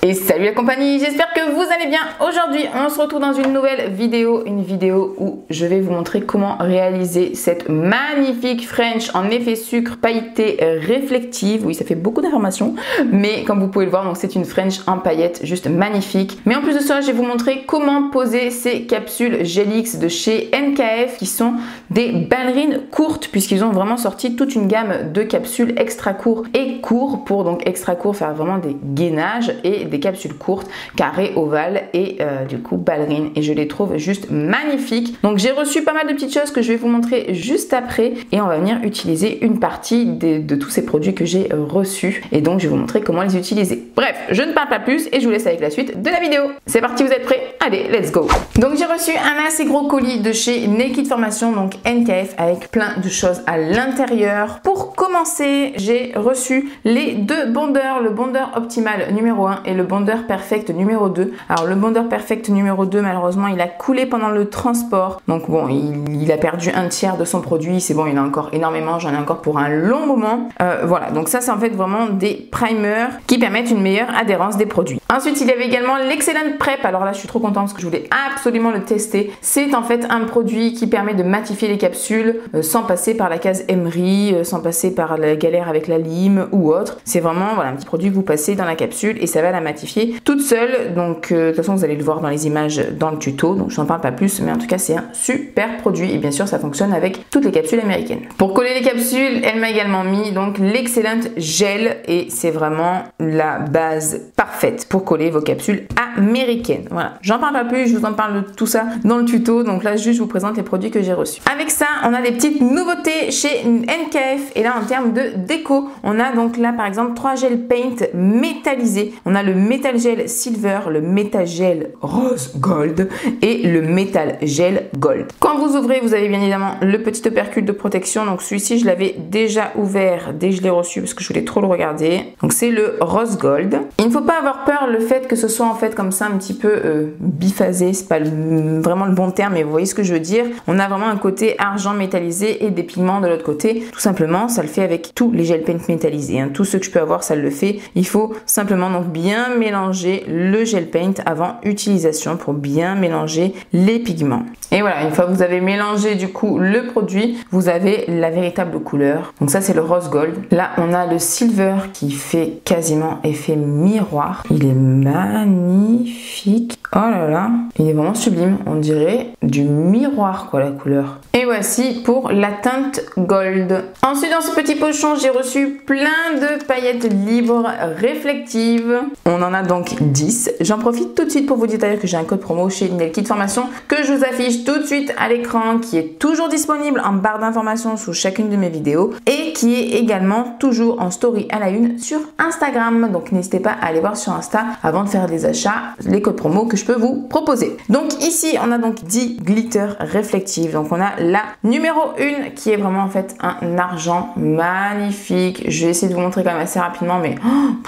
Et salut la compagnie, j'espère que vous allez bien. Aujourd'hui, on se retrouve dans une nouvelle vidéo, une vidéo où je vais vous montrer comment réaliser cette magnifique French en effet sucre pailletée réflective. Oui, ça fait beaucoup d'informations, mais comme vous pouvez le voir, donc c'est une French en paillettes juste magnifique. Mais en plus de ça, je vais vous montrer comment poser ces capsules Gelix de chez NKF qui sont des ballerines courtes puisqu'ils ont vraiment sorti toute une gamme de capsules extra courts et courts pour donc extra court faire vraiment des gainages et des capsules courtes, carrées, ovales et du coup ballerines, et je les trouve juste magnifiques. Donc j'ai reçu pas mal de petites choses que je vais vous montrer juste après et on va venir utiliser une partie de tous ces produits que j'ai reçus et donc je vais vous montrer comment les utiliser. Bref, je ne parle pas plus et je vous laisse avec la suite de la vidéo. C'est parti, vous êtes prêts? Allez, let's go! Donc j'ai reçu un assez gros colis de chez Naked Formation, donc NKF, avec plein de choses à l'intérieur. Pour commencer, j'ai reçu les deux bondeurs, le bondeur optimal numéro 1 et le bondeur perfect numéro 2. Alors le bondeur perfect numéro 2, malheureusement, il a coulé pendant le transport. Donc bon, il a perdu un tiers de son produit. C'est bon, il en a encore énormément. J'en ai encore pour un long moment. Voilà, donc ça, c'est en fait vraiment des primers qui permettent une meilleure adhérence des produits. Ensuite, il y avait également l'Excellent Prep. Alors là, je suis trop contente parce que je voulais absolument le tester. C'est en fait un produit qui permet de matifier les capsules sans passer par la case emery, sans passer par la galère avec la lime ou autre. C'est vraiment voilà, un petit produit que vous passez dans la capsule et ça va la matifier toute seule. Donc de toute façon, vous allez le voir dans les images dans le tuto. Donc je n'en parle pas plus, mais en tout cas, c'est un super produit. Et bien sûr, ça fonctionne avec toutes les capsules américaines. Pour coller les capsules, elle m'a également mis donc l'Excellent Gel et c'est vraiment la base parfaite pour coller vos capsules américaines. Voilà, j'en parle pas plus, je vous en parle de tout ça dans le tuto. Donc là, juste je vous présente les produits que j'ai reçus. Avec ça, on a des petites nouveautés chez NKF. Et là, en termes de déco, on a donc là, par exemple, 3 gel paint métallisés. On a le Metal Gel Silver, le Metal Gel Rose Gold et le Metal Gel Gold. Quand vous ouvrez, vous avez bien évidemment le petit opercule de protection. Donc celui-ci, je l'avais déjà ouvert dès que je l'ai reçu parce que je voulais trop le regarder. Donc c'est le Rose Gold. Il ne faut pas avoir peur le fait que ce soit en fait comme ça un petit peu biphasé. C'est pas vraiment le bon terme, mais vous voyez ce que je veux dire. On a vraiment un côté argent métallisé et des pigments de l'autre côté. Tout simplement, ça le fait avec tous les gel paint métallisés. Hein. Tout ce que je peux avoir, ça le fait. Il faut simplement donc bien mélanger le gel paint avant utilisation pour bien mélanger les pigments. Et voilà, une fois que vous avez mélangé du coup le produit, vous avez la véritable couleur. Donc ça, c'est le rose gold. Là, on a le silver qui fait quasiment effet miroir. Il est magnifique. Oh là là, il est vraiment sublime. On dirait du miroir quoi, la couleur. Et voici pour la teinte gold. Ensuite, dans ce petit pochon, j'ai reçu plein de paillettes libres réflectives. On en a donc 10. J'en profite tout de suite pour vous dire d'ailleurs que j'ai un code promo chez Naked Formation que je vous affiche tout de suite à l'écran, qui est toujours disponible en barre d'informations sous chacune de mes vidéos et qui est également toujours en story à la une sur Instagram. Donc n'hésitez pas à aller voir sur Insta avant de faire des achats les codes promo que je peux vous proposer. Donc ici, on a donc 10 glitters réflectifs. Donc on a la numéro 1 qui est vraiment en fait un argent magnifique. Je vais essayer de vous montrer quand même assez rapidement, mais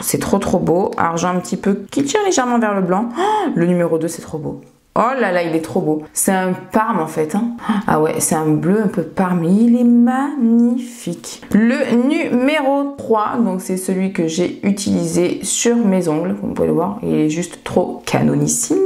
c'est trop beau. Argent un petit peu qui tire légèrement vers le blanc. Le numéro 2, c'est trop beau. Oh là là, il est trop beau. C'est un parme en fait. Hein. Ah ouais, c'est un bleu un peu parme. Il est magnifique. Le numéro 3, donc c'est celui que j'ai utilisé sur mes ongles. Vous pouvez le voir, il est juste trop canonissime.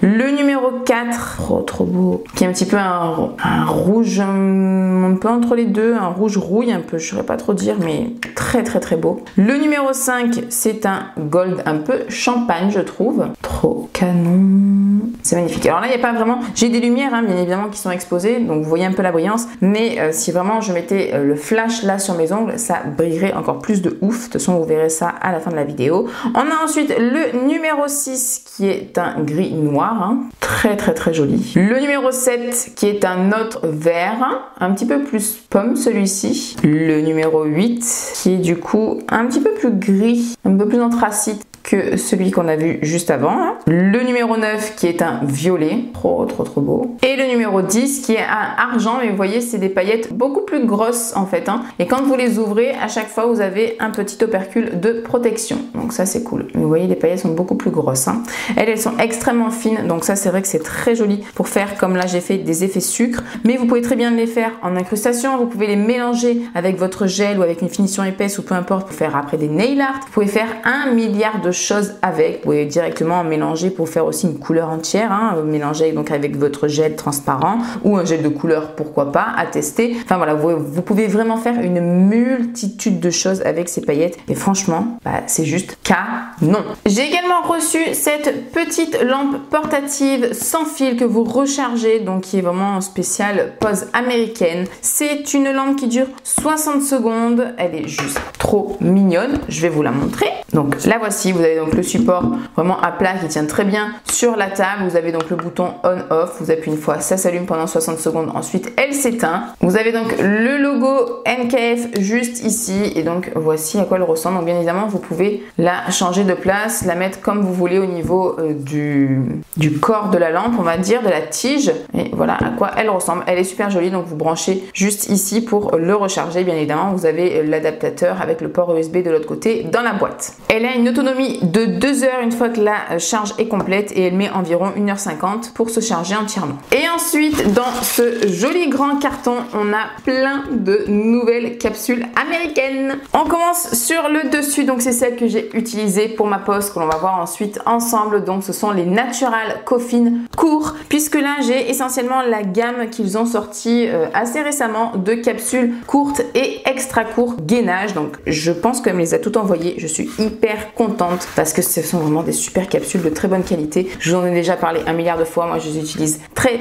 Le numéro 4, trop beau. Qui est un petit peu un rouge, un peu entre les deux. Un rouge rouille un peu, je ne saurais pas trop dire, mais très beau. Le numéro 5, c'est un gold un peu champagne, je trouve. Trop canon. C'est magnifique. Alors là, il n'y a pas vraiment... J'ai des lumières, hein, bien évidemment, qui sont exposées. Donc, vous voyez un peu la brillance. Mais si vraiment je mettais le flash là sur mes ongles, ça brillerait encore plus de ouf. De toute façon, vous verrez ça à la fin de la vidéo. On a ensuite le numéro 6, qui est un gris noir. Hein. Très joli. Le numéro 7, qui est un autre vert. Hein, un petit peu plus pomme, celui-ci. Le numéro 8, qui est du coup un petit peu plus gris. Un peu plus anthracite que celui qu'on a vu juste avant. Hein. Le numéro 9 qui est un violet, trop beau. Et le numéro 10 qui est un argent, mais vous voyez c'est des paillettes beaucoup plus grosses en fait. Hein. Et quand vous les ouvrez, à chaque fois vous avez un petit opercule de protection. Donc ça c'est cool. Mais vous voyez les paillettes sont beaucoup plus grosses. Hein. Elles sont extrêmement fines, donc ça c'est vrai que c'est très joli pour faire comme là j'ai fait des effets sucre. Mais vous pouvez très bien les faire en incrustation, vous pouvez les mélanger avec votre gel ou avec une finition épaisse ou peu importe pour faire après des nail art. Vous pouvez faire un milliard de choses avec. Vous pouvez directement mélanger pour faire aussi une couleur entière, hein. Mélanger donc avec votre gel transparent ou un gel de couleur, pourquoi pas, à tester. Enfin voilà, vous pouvez vraiment faire une multitude de choses avec ces paillettes et franchement, c'est juste canon. J'ai également reçu cette petite lampe portative sans fil que vous rechargez, donc qui est vraiment spéciale pose américaine. C'est une lampe qui dure 60 secondes. Elle est juste trop mignonne. Je vais vous la montrer. Donc la voici. Vous avez donc le support vraiment à plat qui tient très bien sur la table. Vous avez donc le bouton on-off. Vous appuyez une fois, ça s'allume pendant 60 secondes. Ensuite, elle s'éteint. Vous avez donc le logo NKF juste ici. Et donc voici à quoi elle ressemble. Donc bien évidemment, vous pouvez la changer de place, la mettre comme vous voulez au niveau du corps de la lampe, on va dire, de la tige. Et voilà à quoi elle ressemble. Elle est super jolie. Donc vous branchez juste ici pour le recharger. Bien évidemment, vous avez l'adaptateur avec le port USB de l'autre côté dans la boîte. Elle a une autonomie de 2 heures une fois que la charge est complète et elle met environ 1h50 pour se charger entièrement. Et ensuite, dans ce joli grand carton, on a plein de nouvelles capsules américaines. On commence sur le dessus, donc c'est celle que j'ai utilisée pour ma pose, que l'on va voir ensuite ensemble. Donc ce sont les Natural Coffin courts, puisque là j'ai essentiellement la gamme qu'ils ont sorti assez récemment de capsules courtes et extra courts gainage. Donc je pense qu'elle me les a toutes envoyées. Je suis hyper contente parce que ce sont vraiment des super capsules de très bonne qualité. Je vous en ai déjà parlé 1 milliard de fois. Moi je les utilise très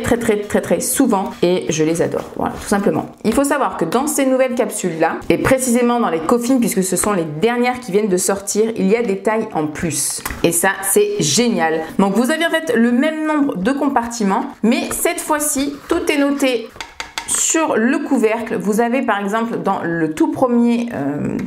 souvent et je les adore. Voilà, tout simplement. Il faut savoir que dans ces nouvelles capsules là, et précisément dans les Coffin, puisque ce sont les dernières qui viennent de sortir, il y a des tailles en plus. Et ça c'est génial. Donc vous avez en fait le même nombre de compartiments, mais cette fois-ci tout est noté sur le couvercle. Vous avez par exemple dans le tout premier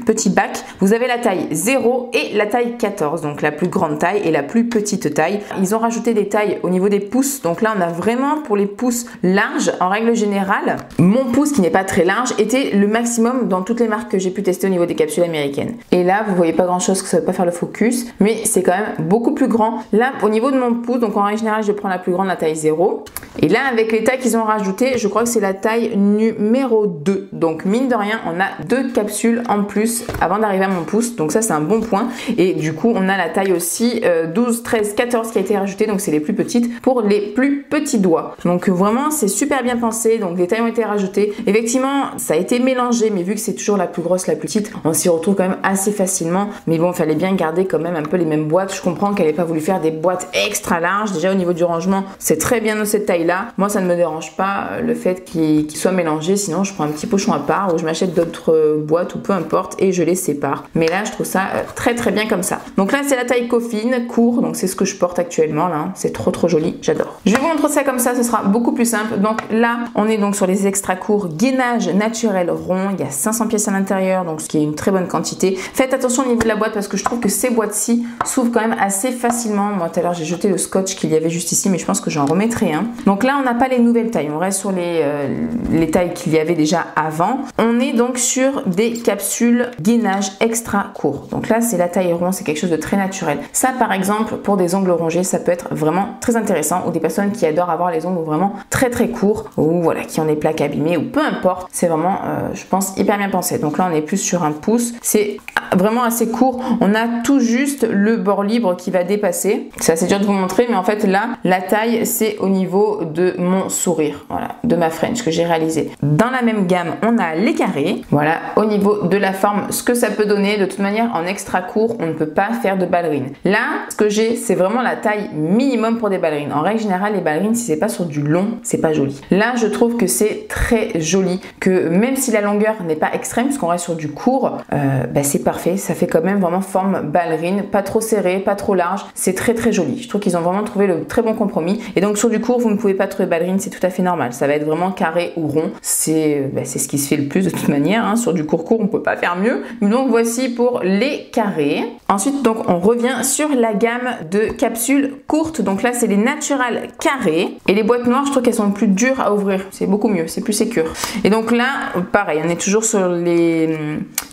petit bac, vous avez la taille 0 et la taille 14, donc la plus grande taille et la plus petite taille. Ils ont rajouté des tailles au niveau des pouces, donc là on a vraiment pour les pouces larges. En règle générale, mon pouce qui n'est pas très large était le maximum dans toutes les marques que j'ai pu tester au niveau des capsules américaines. Et là vous voyez pas grand chose, que ça ne va pas faire le focus, mais c'est quand même beaucoup plus grand. Là au niveau de mon pouce, donc en règle générale je prends la plus grande, la taille 0, et là avec les tailles qu'ils ont rajoutées, je crois que c'est la taille numéro 2. Donc mine de rien, on a 2 capsules en plus avant d'arriver à mon pouce. Donc ça c'est un bon point. Et du coup, on a la taille aussi 12, 13, 14 qui a été rajoutée. Donc c'est les plus petites pour les plus petits doigts. Donc vraiment, c'est super bien pensé. Donc les tailles ont été rajoutées. Effectivement, ça a été mélangé, mais vu que c'est toujours la plus grosse, la plus petite, on s'y retrouve quand même assez facilement. Mais bon, il fallait bien garder quand même un peu les mêmes boîtes. Je comprends qu'elle n'ait pas voulu faire des boîtes extra larges. Déjà au niveau du rangement, c'est très bien de cette taille-là. Moi, ça ne me dérange pas le fait qu'il soit mélangé, sinon je prends un petit pochon à part ou je m'achète d'autres boîtes ou peu importe et je les sépare. Mais là je trouve ça très bien comme ça. Donc là c'est la taille Coffin court, donc c'est ce que je porte actuellement là, c'est trop joli, j'adore. Je vais vous montrer ça comme ça, ce sera beaucoup plus simple. Donc là on est donc sur les extra courts gainage naturel rond, il y a 500 pièces à l'intérieur, donc ce qui est une très bonne quantité. Faites attention au niveau de la boîte parce que je trouve que ces boîtes-ci s'ouvrent quand même assez facilement. Moi tout à l'heure j'ai jeté le scotch qu'il y avait juste ici, mais je pense que j'en remettrai un. Donc là on n'a pas les nouvelles tailles, on reste sur les tailles qu'il y avait déjà avant. On est donc sur des capsules gainage extra court. Donc là c'est la taille rond, c'est quelque chose de très naturel. Ça par exemple pour des ongles rongés, ça peut être vraiment très intéressant, ou des personnes qui adorent avoir les ongles vraiment très courts, ou voilà, qui ont des plaques abîmées, ou peu importe. C'est vraiment je pense hyper bien pensé. Donc là on est plus sur un pouce, c'est vraiment assez court. On a tout juste le bord libre qui va dépasser. C'est assez dur de vous montrer, mais en fait là la taille c'est au niveau de mon sourire, voilà, de ma French que j'ai réalisé. Dans la même gamme, on a les carrés. Voilà, au niveau de la forme, ce que ça peut donner. De toute manière, en extra court, on ne peut pas faire de ballerines. Là, ce que j'ai, c'est vraiment la taille minimum pour des ballerines. En règle générale, les ballerines, si c'est pas sur du long, c'est pas joli. Là, je trouve que c'est très joli, que même si la longueur n'est pas extrême, parce qu'on reste sur du court, c'est parfait. Ça fait quand même vraiment forme ballerine, pas trop serré, pas trop large. C'est très joli. Je trouve qu'ils ont vraiment trouvé le très bon compromis. Et donc sur du court, vous ne pouvez pas trouver ballerine, c'est tout à fait normal. Ça va être vraiment carré ou rond. C'est ce qui se fait le plus de toute manière, hein. Sur du court on peut pas faire mieux. Donc voici pour les carrés. Ensuite donc on revient sur la gamme de capsules courtes. Donc là c'est les Natural carrés. Et les boîtes noires, je trouve qu'elles sont plus dures à ouvrir. C'est beaucoup mieux, c'est plus sécure. Et donc là pareil, on est toujours sur les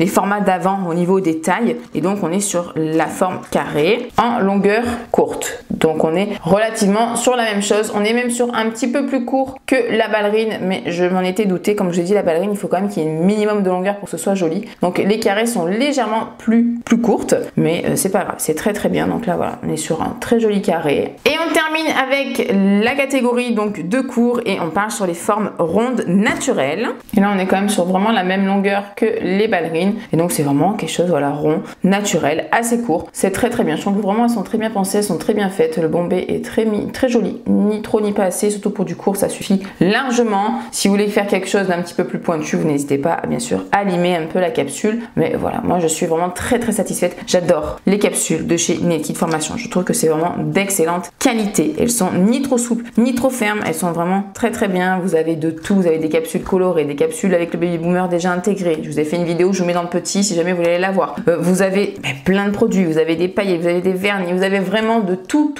formats d'avant au niveau des tailles. Et donc on est sur la forme carrée en longueur courte. Donc on est relativement sur la même chose. On est même sur un petit peu plus court que la ballerine, mais je m'en étais douté. Comme je l'ai dit, la ballerine, il faut quand même qu'il y ait un minimum de longueur pour que ce soit joli. Donc les carrés sont légèrement plus courtes, mais c'est pas grave, c'est très très bien. Donc là voilà, on est sur un très joli carré. Et on termine avec la catégorie donc de cours et on part sur les formes rondes naturelles. Et là on est quand même sur vraiment la même longueur que les ballerines. Et donc c'est vraiment quelque chose, voilà, rond, naturel, assez court. C'est très très bien. Je trouve que vraiment elles sont très bien pensées, elles sont très bien faites. Le bombé est très joli, ni trop ni pas assez, surtout pour du court, ça suffit largement. Si vous voulez faire quelque chose d'un petit peu plus pointu, vous n'hésitez pas bien sûr à limer un peu la capsule. Mais voilà, moi je suis vraiment très satisfaite. J'adore les capsules de chez Nail Kit Formation. Je trouve que c'est vraiment d'excellente qualité. Elles sont ni trop souples, ni trop fermes. Elles sont vraiment très bien. Vous avez de tout. Vous avez des capsules colorées, des capsules avec le baby boomer déjà intégré. Je vous ai fait une vidéo, je vous mets dans le petit si jamais vous voulez la voir. Vous avez plein de produits. Vous avez des paillettes, vous avez des vernis. Vous avez vraiment de tout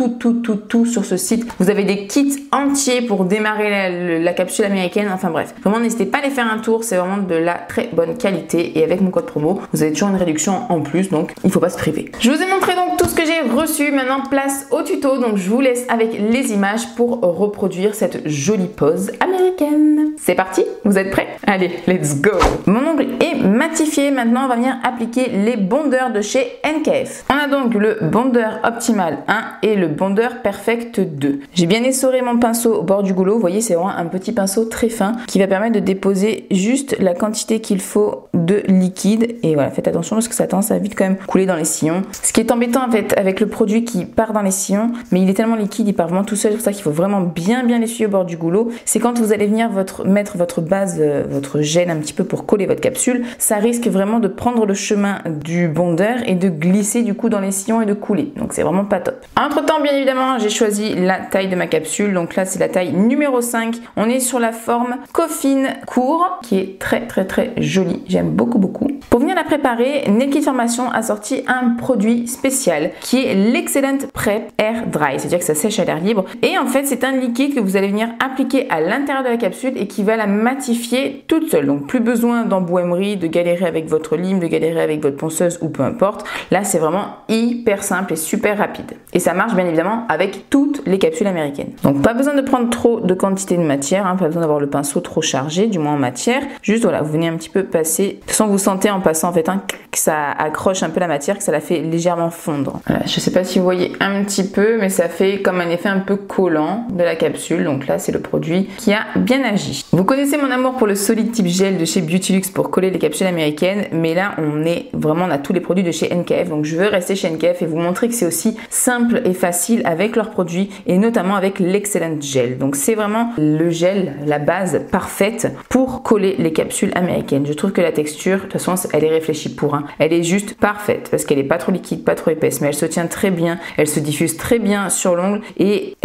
sur ce site. Vous avez des kits entiers pour démarrer la capsule américaine. Enfin bref, vraiment n'hésitez pas à aller faire un tour. C'est vraiment de la très bonne qualité. Et avec mon code promo, vous avez toujours une réduction en plus. Donc il ne faut pas se priver. Je vous ai montré donc tout ce que j'ai reçu. Maintenant place au tuto. Donc je vous laisse avec les images pour reproduire cette jolie pose américaine. C'est parti? Vous êtes prêts? Allez, let's go! Mon ongle est matifié. Maintenant, on va venir appliquer les bondeurs de chez NKF. On a donc le bondeur Optimal 1 et le bondeur Perfect 2. J'ai bien essoré mon pinceau au bord du goulot. Vous voyez, c'est vraiment un petit pinceau très fin qui va permettre de déposer juste la quantité qu'il faut de liquide. Et voilà, faites attention parce que ça a tendance à vite quand même couler dans les sillons. Ce qui est embêtant en fait avec le produit qui part dans les sillons, mais il est tellement liquide, il part vraiment tout seul. C'est pour ça qu'il faut vraiment bien l'essuyer au bord du goulot. C'est quand vous allez venir mettre votre base, votre gel un petit peu pour coller votre capsule, ça risque vraiment de prendre le chemin du bondeur et de glisser du coup dans les sillons et de couler. Donc c'est vraiment pas top. Entre temps, bien évidemment, j'ai choisi la taille de ma capsule. Donc là, c'est la taille numéro 5. On est sur la forme coffin court qui est très jolie. J'aime beaucoup. Pour venir la préparer, Nail Kit Formation a sorti un produit spécial qui est l'Excellent Prep Air Dry. C'est-à-dire que ça sèche à l'air libre. Et en fait, c'est un liquide que vous allez venir appliquer à l'intérieur de la capsule et qui va la matifier toute seule. Donc plus besoin d'embouaimerie, de galérer avec votre lime, de galérer avec votre ponceuse ou peu importe. Là, c'est vraiment hyper simple et super rapide. Et ça marche bien évidemment avec toutes les capsules américaines. Donc pas besoin de prendre trop de quantité de matière, hein, pas besoin d'avoir le pinceau trop chargé, du moins en matière. Juste voilà, vous venez un petit peu passer. De toute façon, vous sentez en passant en fait que ça accroche un peu la matière, que ça la fait légèrement fondre. Voilà, je sais pas si vous voyez un petit peu, mais ça fait comme un effet un peu collant de la capsule. Donc là, c'est le produit qui a bien agi. Vous connaissez mon amour pour le solide type gel de chez Beautylux pour coller les capsules américaines, mais là, on a tous les produits de chez NKF. Donc je veux rester chez NKF et vous montrer que c'est aussi simple et facile avec leurs produits et notamment avec l'Excellent Gel. Donc c'est vraiment le gel, la base parfaite pour coller les capsules américaines. Je trouve que la texture, de toute façon, elle est réfléchie pour un. Elle est juste parfaite parce qu'elle est pas trop liquide, pas trop épaisse, mais elle se tient très bien, elle se diffuse très bien sur l'ongle et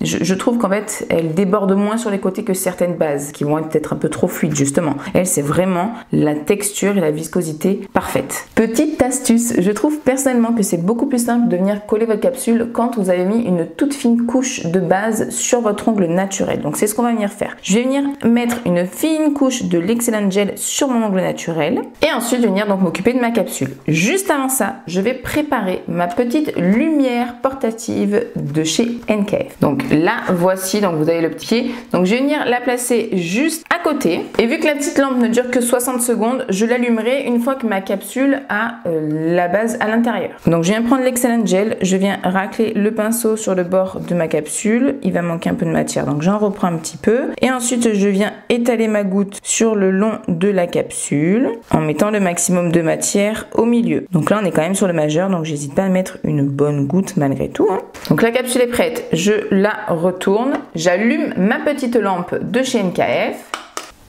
je trouve qu'en fait, elle déborde moins sur les côtés que certaines bases qui vont être peut-être un peu trop fluides justement. Elle, c'est vraiment la texture et la viscosité parfaite. Petite astuce, je trouve personnellement que c'est beaucoup plus simple de venir coller votre capsule quand vous avez mis une toute fine couche de base sur votre ongle naturel. Donc c'est ce qu'on va venir faire. Je vais venir mettre une fine couche de l'Excellent Gel sur mon ongle naturel et ensuite je vais venir donc m'occuper de ma capsule. Juste avant ça, je vais préparer ma petite lumière portative de chez NKF. Donc là, voici, donc vous avez le petit pied. Donc je vais venir la placer juste à côté et vu que la petite lampe ne dure que 60 secondes, je l'allumerai une fois que ma capsule a la base à l'intérieur. Donc je viens prendre l'Excellent Gel, je viens racler le pinceau sur le bord de ma capsule. Il va manquer un peu de matière, donc j'en reprends un petit peu. Et ensuite, je viens étaler ma goutte sur le long de la capsule en mettant le maximum de matière au milieu. Donc là, on est quand même sur le majeur, donc j'hésite pas à mettre une bonne goutte malgré tout. Donc la capsule est prête, je la retourne, j'allume ma petite lampe de chez NKF.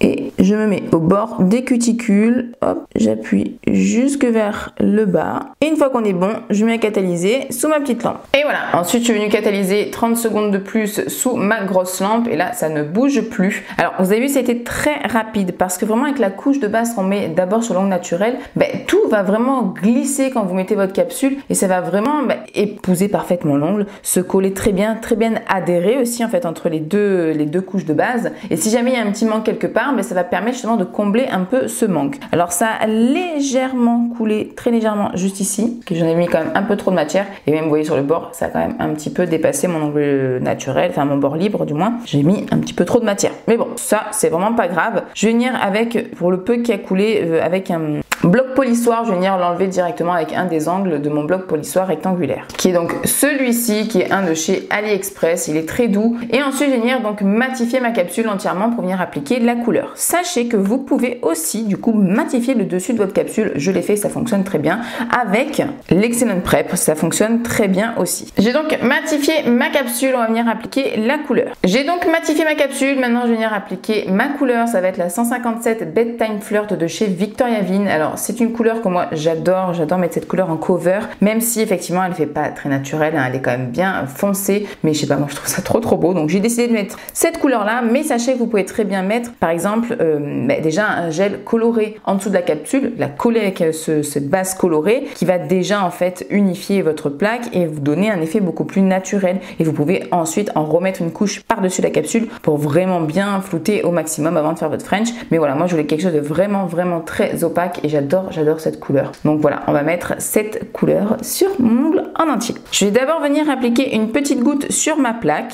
Et je me mets au bord des cuticules, hop, j'appuie jusque vers le bas. Et une fois qu'on est bon, je mets à catalyser sous ma petite lampe. Et voilà, ensuite je suis venue catalyser 30 secondes de plus sous ma grosse lampe et là ça ne bouge plus. Alors vous avez vu, c'était très rapide parce que vraiment avec la couche de base qu'on met d'abord sur l'ongle naturel, tout va vraiment glisser quand vous mettez votre capsule et ça va vraiment épouser parfaitement l'ongle, se coller très bien adhérer aussi en fait entre les deux couches de base. Et si jamais il y a un petit manque quelque part, mais ça va permettre justement de combler un peu ce manque. Alors ça a légèrement coulé, très légèrement juste ici, que j'en ai mis quand même un peu trop de matière, et même vous voyez sur le bord, ça a quand même un petit peu dépassé mon angle naturel, enfin mon bord libre du moins. J'ai mis un petit peu trop de matière. Mais bon, ça c'est vraiment pas grave. Je vais venir avec, pour le peu qui a coulé, avec un bloc polissoir, je vais venir l'enlever directement avec un des angles de mon bloc polissoir rectangulaire, qui est donc celui-ci, qui est un de chez AliExpress. Il est très doux. Et ensuite, je vais venir donc matifier ma capsule entièrement pour venir appliquer la couleur. Sachez que vous pouvez aussi du coup matifier le dessus de votre capsule. Je l'ai fait, ça fonctionne très bien avec l'Excellent Prep. Ça fonctionne très bien aussi. J'ai donc matifié ma capsule. On va venir appliquer la couleur. J'ai donc matifié ma capsule. Maintenant, je vais venir appliquer ma couleur. Ça va être la 157 Bedtime Flirt de chez Victoria Vin. Alors, c'est une couleur que moi j'adore. J'adore mettre cette couleur en cover, même si effectivement elle fait pas très naturelle. Elle est quand même bien foncée, mais je sais pas, moi je trouve ça trop beau. Donc j'ai décidé de mettre cette couleur là, mais sachez que vous pouvez très bien mettre par exemple déjà un gel coloré en dessous de la capsule, la coller avec cette base colorée qui va déjà en fait unifier votre plaque et vous donner un effet beaucoup plus naturel. Et vous pouvez ensuite en remettre une couche par-dessus la capsule pour vraiment bien flouter au maximum avant de faire votre French. Mais voilà, moi je voulais quelque chose de vraiment très opaque et j'adore cette couleur. Donc voilà, on va mettre cette couleur sur mon ongle en entier. Je vais d'abord venir appliquer une petite goutte sur ma plaque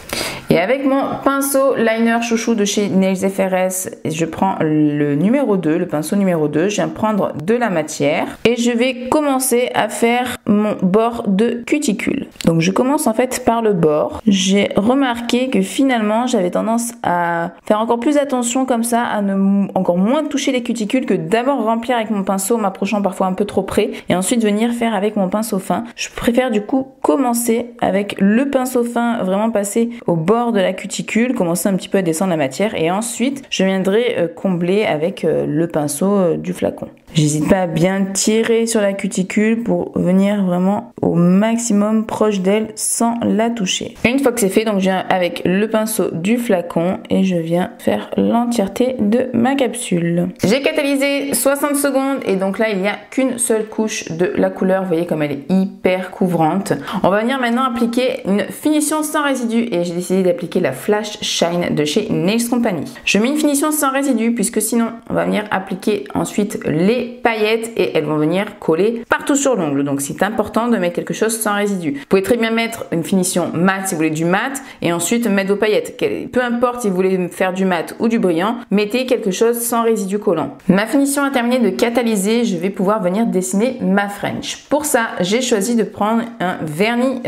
et avec mon pinceau liner chouchou de chez Nails FRS, je prends le numéro 2, le pinceau numéro 2, je viens prendre de la matière et je vais commencer à faire mon bord de cuticule. Donc je commence en fait par le bord. J'ai remarqué que finalement j'avais tendance à faire encore plus attention comme ça, à ne encore moins toucher les cuticules que d'abord remplir avec mon pinceau, m'approchant parfois un peu trop près et ensuite venir faire avec mon pinceau fin. Je préfère du coup commencer avec le pinceau fin, vraiment passer au bord de la cuticule, commencer un petit peu à descendre la matière et ensuite je viendrai combler avec le pinceau du flacon. J'hésite pas à bien tirer sur la cuticule pour venir vraiment au maximum proche d'elle sans la toucher. Une fois que c'est fait, donc je viens avec le pinceau du flacon et je viens faire l'entièreté de ma capsule. J'ai catalysé 60 secondes et donc là il n'y a qu'une seule couche de la couleur. Vous voyez comme elle est hyper couvrante. On va venir maintenant appliquer une finition sans résidu et j'ai décidé d'appliquer la Flash Shine de chez Nails Company. Je mets une finition sans résidu puisque sinon on va venir appliquer ensuite les paillettes et elles vont venir coller partout sur l'ongle. Donc c'est important de mettre quelque chose sans résidu. Vous pouvez très bien mettre une finition mat si vous voulez du mat et ensuite mettre vos paillettes. Peu importe si vous voulez faire du mat ou du brillant, mettez quelque chose sans résidu collant. Ma finition a terminé de catalyser, je vais pouvoir venir dessiner ma French. Pour ça, j'ai choisi de prendre un vernis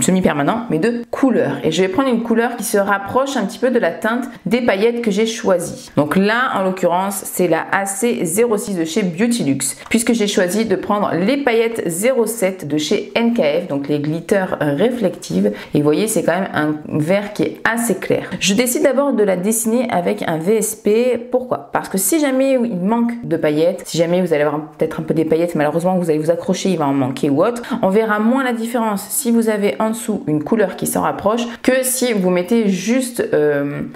semi-permanent mais de couleur. Et je vais prendre une couleur qui se rapproche un petit peu de la teinte des paillettes que j'ai choisies. Donc là, en l'occurrence, c'est la AC06 de chez Beautylux, puisque j'ai choisi de prendre les paillettes 07 de chez NKF, donc les glitters réflectives. Et vous voyez, c'est quand même un vert qui est assez clair. Je décide d'abord de la dessiner avec un VSP. Pourquoi? Parce que si jamais il manque de paillettes, si jamais vous allez avoir peut-être un peu des paillettes, malheureusement vous allez vous accrocher, il va en manquer ou autre, on verra moins la différence si vous avez en dessous une couleur qui s'en rapproche que si vous mettez juste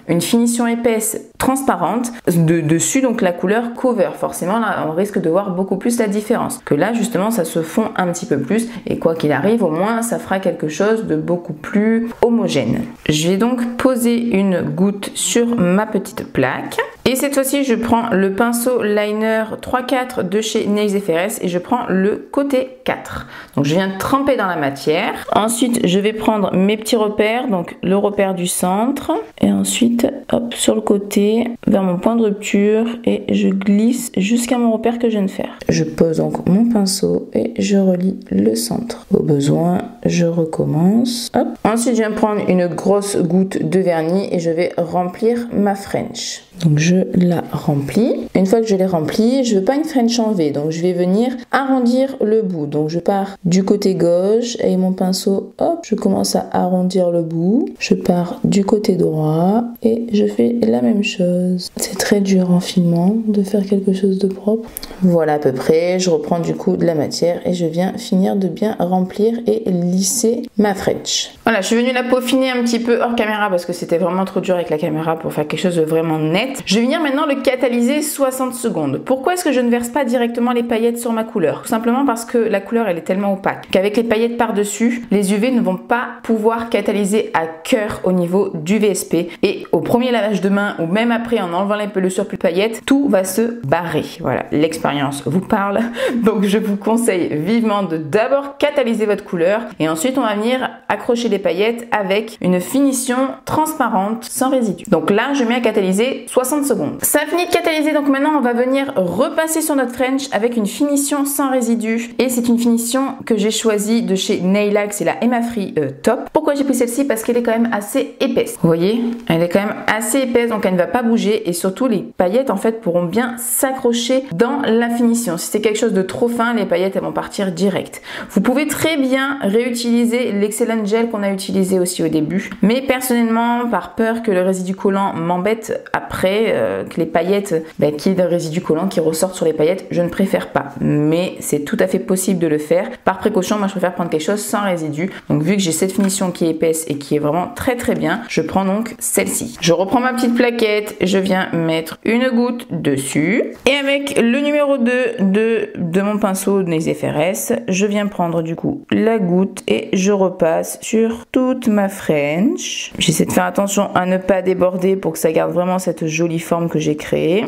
une finition épaisse transparente dessus, donc la couleur cover. Forcément là on risque de voir beaucoup plus la différence, que là justement ça se fond un petit peu plus et quoi qu'il arrive au moins ça fera quelque chose de beaucoup plus homogène. Je vais donc poser une goutte sur ma petite plaque et cette fois-ci je prends le pinceau liner 3-4 de chez Nails FRS et je prends le côté 4. Donc je viens tremper dans la matière. Ensuite je vais prendre mes petits repères, donc le repère du centre et ensuite hop sur le côté vers mon point de rupture et je glisse jusqu'à mon repère que je viens de faire. Je pose donc mon pinceau et je relie le centre. Au besoin, je recommence. Hop. Ensuite, je viens prendre une grosse goutte de vernis et je vais remplir ma French. Donc je la remplis. Une fois que je l'ai remplie, je veux pas une French en V, donc je vais venir arrondir le bout. Donc je pars du côté gauche et mon pinceau, hop, je commence à arrondir le bout. Je pars du côté droit et je fais la même chose. C'est très dur en filmant de faire quelque chose de propre. Voilà à peu près, je reprends du coup de la matière et je viens finir de bien remplir et lisser ma French. Voilà, je suis venue la peaufiner un petit peu hors caméra parce que c'était vraiment trop dur avec la caméra pour faire quelque chose de vraiment net. Je vais venir maintenant le catalyser 60 secondes. Pourquoi est-ce que je ne verse pas directement les paillettes sur ma couleur? Tout simplement parce que la couleur elle est tellement opaque qu'avec les paillettes par-dessus, les UV ne vont pas pouvoir catalyser à cœur au niveau du VSP. Et au premier lavage de main ou même après en enlevant le surplus de paillettes, tout va se barrer. Voilà, l'expérience vous parle. Donc je vous conseille vivement de d'abord catalyser votre couleur et ensuite on va venir accrocher les paillettes avec une finition transparente sans résidus. Donc là je mets à catalyser 60 secondes. Ça a fini de catalyser, donc maintenant on va venir repasser sur notre French avec une finition sans résidus et c'est une finition que j'ai choisie de chez Nailak, c'est la Emma Free Top. Pourquoi j'ai pris celle-ci? Parce qu'elle est quand même assez épaisse. Vous voyez, elle est quand même assez épaisse donc elle ne va pas bouger et surtout les paillettes en fait pourront bien s'accrocher dans la finition. Si c'est quelque chose de trop fin, les paillettes elles vont partir direct. Vous pouvez très bien réutiliser l'excellent gel qu'on a utilisé aussi au début, mais personnellement par peur que le résidu collant m'embête après, que les paillettes, qu'il y ait de résidu collant qui ressortent sur les paillettes, je ne préfère pas, mais c'est tout à fait possible de le faire. Par précaution, moi je préfère prendre quelque chose sans résidu. Donc vu que j'ai cette finition qui est épaisse et qui est vraiment très très bien, je prends donc celle-ci. Je reprends ma petite plaquette, je viens mettre une goutte dessus et avec le numéro 2 de mon pinceau de Nails FRS, je viens prendre du coup la goutte et je repasse sur toute ma French. J'essaie de faire attention à ne pas déborder pour que ça garde vraiment cette jolie forme que j'ai créée.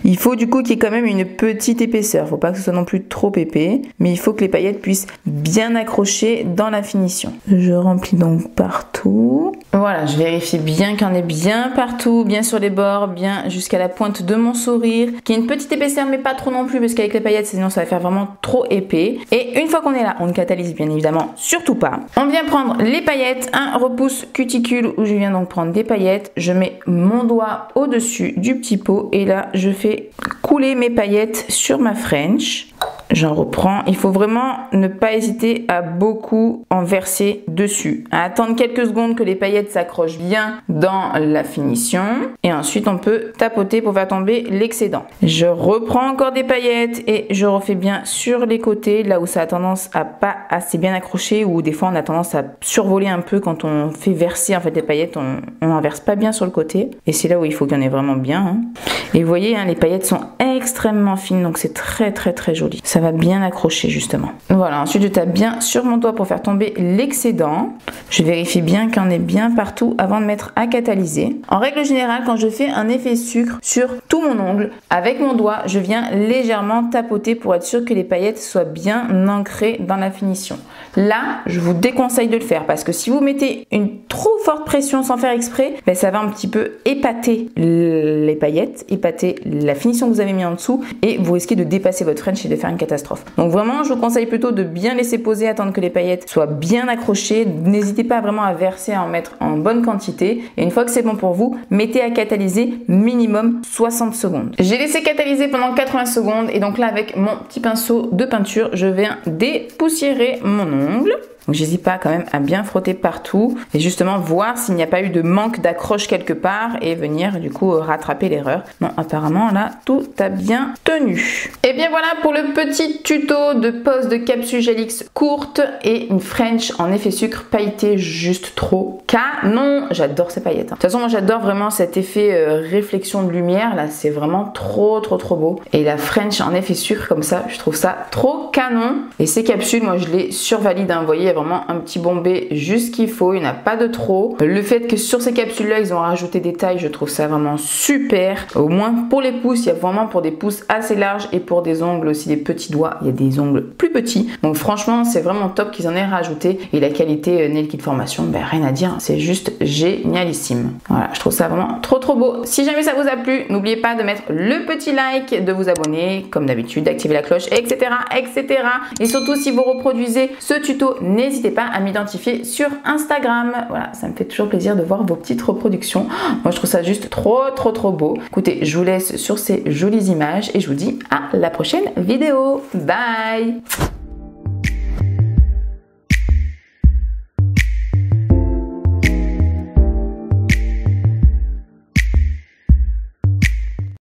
Il faut du coup qu'il y ait quand même une petite épaisseur, faut pas que ce soit non plus trop épais, mais il faut que les paillettes puissent bien accrocher dans la finition. Je remplis donc partout. Voilà, je vérifie bien qu'il y en ait bien partout, bien sur les bords, bien jusqu'à la pointe de mon sourire, qu'il y ait une petite épaisseur mais pas trop non plus parce qu'avec les paillettes sinon ça va faire vraiment trop épais. Et une fois qu'on est là, on ne catalyse bien évidemment surtout pas. On vient prendre les paillettes, un repousse cuticule où je viens donc prendre des paillettes, je mets mon doigt au-dessus du petit pot et là je fais couler mes paillettes sur ma French. J'en reprends. Il faut vraiment ne pas hésiter à beaucoup en verser dessus. À attendre quelques secondes que les paillettes s'accrochent bien dans la finition. Et ensuite, on peut tapoter pour faire tomber l'excédent. Je reprends encore des paillettes et je refais bien sur les côtés, là où ça a tendance à pas assez bien accrocher ou des fois on a tendance à survoler un peu quand on fait verser en fait les paillettes. On n'en verse pas bien sur le côté. Et c'est là où il faut qu'il y en ait vraiment bien. Hein. Et vous voyez, hein, les paillettes sont extrêmement fines, donc c'est très très très joli. Ça va bien accrocher justement. Voilà, ensuite je tape bien sur mon doigt pour faire tomber l'excédent. Je vérifie bien qu'il y en ait bien partout avant de mettre à catalyser. En règle générale, quand je fais un effet sucre sur tout mon ongle, avec mon doigt, je viens légèrement tapoter pour être sûr que les paillettes soient bien ancrées dans la finition. Là, je vous déconseille de le faire parce que si vous mettez une trop forte pression sans faire exprès, ça va un petit peu épater les paillettes, épater la finition que vous avez mis en dessous et vous risquez de dépasser votre French et de faire une catastrophe. Donc vraiment, je vous conseille plutôt de bien laisser poser, attendre que les paillettes soient bien accrochées. N'hésitez pas vraiment à verser, à en mettre en bonne quantité. Et une fois que c'est bon pour vous, mettez à catalyser minimum 60 secondes. J'ai laissé catalyser pendant 80 secondes et donc là, avec mon petit pinceau de peinture, je viens dépoussiérer mon ongle. Donc j'hésite pas quand même à bien frotter partout et justement voir s'il n'y a pas eu de manque d'accroche quelque part et venir du coup rattraper l'erreur. Non, apparemment là tout a bien tenu. Et bien voilà pour le petit tuto de pose de capsule Gelix courte et une French en effet sucre pailleté juste trop canon. J'adore ces paillettes. De toute façon moi j'adore vraiment cet effet réflexion de lumière là, c'est vraiment trop beau. Et la French en effet sucre comme ça, je trouve ça trop canon. Et ces capsules moi je les survalide, hein, vous voyez, vraiment un petit bombé juste qu'il faut, il n'y en a pas de trop. Le fait que sur ces capsules là ils ont rajouté des tailles, je trouve ça vraiment super. Au moins pour les pouces, il y a vraiment pour des pouces assez larges et pour des ongles aussi, des petits doigts, il y a des ongles plus petits. Donc franchement c'est vraiment top qu'ils en aient rajouté et la qualité Nail Kit Formation, rien à dire, c'est juste génialissime. Voilà, je trouve ça vraiment trop beau. Si jamais ça vous a plu, n'oubliez pas de mettre le petit like, de vous abonner comme d'habitude, d'activer la cloche, etc. Et surtout si vous reproduisez ce tuto, n'hésitez pas à m'identifier sur Instagram. Voilà, ça me fait toujours plaisir de voir vos petites reproductions. Moi, je trouve ça juste trop beau. Écoutez, je vous laisse sur ces jolies images et je vous dis à la prochaine vidéo. Bye!